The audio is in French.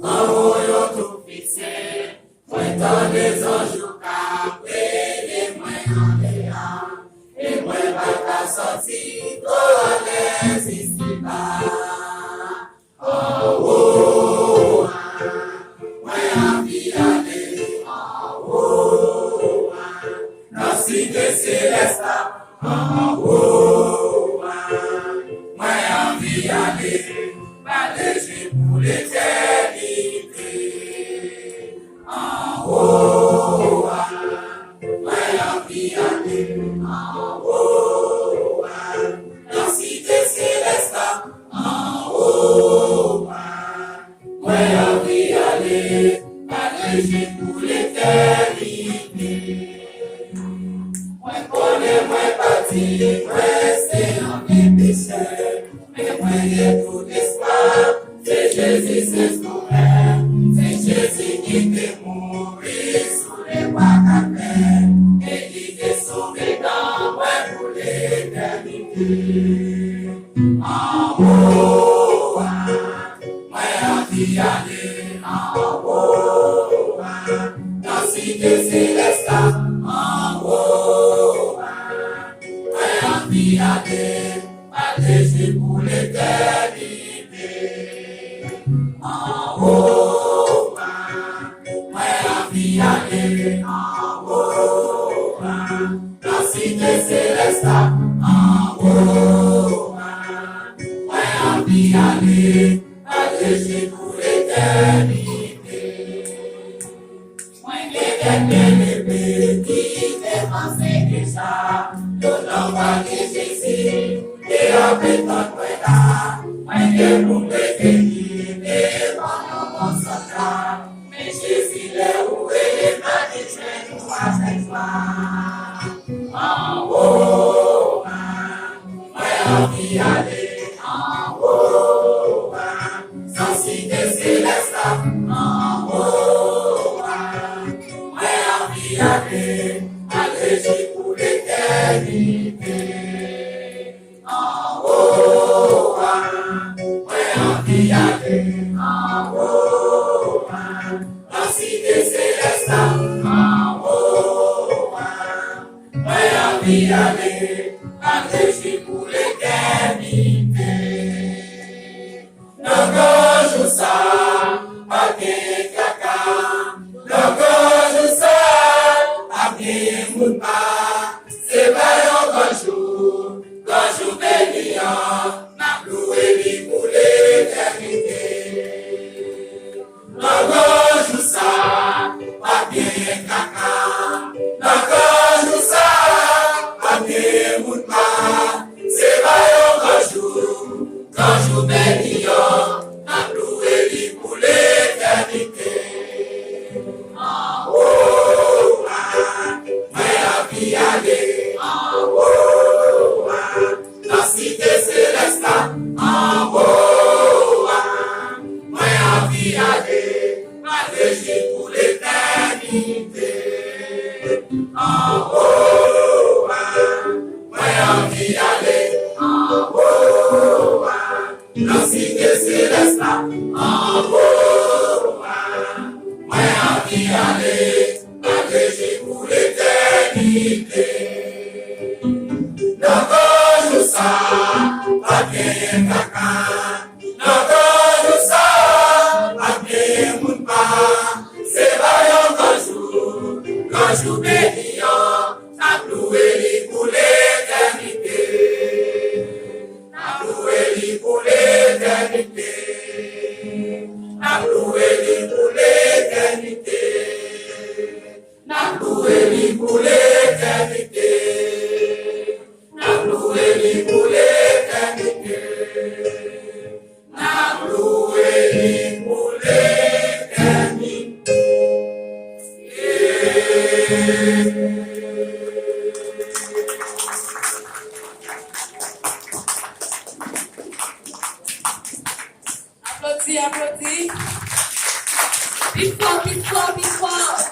en haut yo tout fixé, moi dans les anges capés, et moi en l'air, et moi pas sortir, dans les ici-bas, en haut, moi envie aller en haut, dans la cité céleste, en haut, moi envie aller, partager pour l'éternité, en haut, moi envie aller, en haut, dans la cité céleste, en haut, moi envie aller, partager pour l'éternité. Moi connais, moi parti, moi c'est en mes péchés, mais moi j'ai tout espoir, c'est Jésus, c'est sauveur, c'est Jésus qui t'est mort sous les bois capés, et qui t'est sauvé dans moi pour l'éternité. En haut, moi envie aller en haut, dans la cité céleste, en haut, moi envie aller, partager pour l'éternité. En haut, moi envie aller en haut, dans la cité céleste, en haut, moi envie aller, partager pour l'éternité. Moi bien-aimé qui défensait déjà, le nom de Jésus, et avec ton là, moi bien pour me bénir, et mon nom s'entend, mais Jésus l'est où et m'a dit je nous avec toi. En haut, moi envie aller en haut, sans cité céleste, en haut, moi envie aller, alléger pour l'éternité. En haut, moi envie aller, en haut, dans cité céleste, en haut, moi envie aller, alléger pour l'éternité. Non, je sais, pas bien caca, non, je sais, pas bien mon pas, c'est pas un jour, quand je bénis, m'a loué lui pour l'éternité. Non, je sais, pas bien caca, non, je sais, pas bien mon pas, c'est pas un jour, quand je bénis, m'a loué lui pour l'éternité. En haut, moi envie aller en haut, dans la cité céleste, en haut, moi envie aller, partager pour l'éternité. En haut, moi envie aller en haut, dans la cité céleste, en haut, moi envie aller, partager pour l'éternité. Non, je sais, pas bien caca, non, je sais, pas bien mon pas, c'est pas un jour, quand je bénis, t'as loué pour l'éternité. T'as loué pour l'éternité. T'as loué pour l'éternité. T'as loué pour l'éternité. T'as loué pour l'éternité. T'as loué pour l'éternité. Applaudis, applaudis. Big fois, big fois, big fois.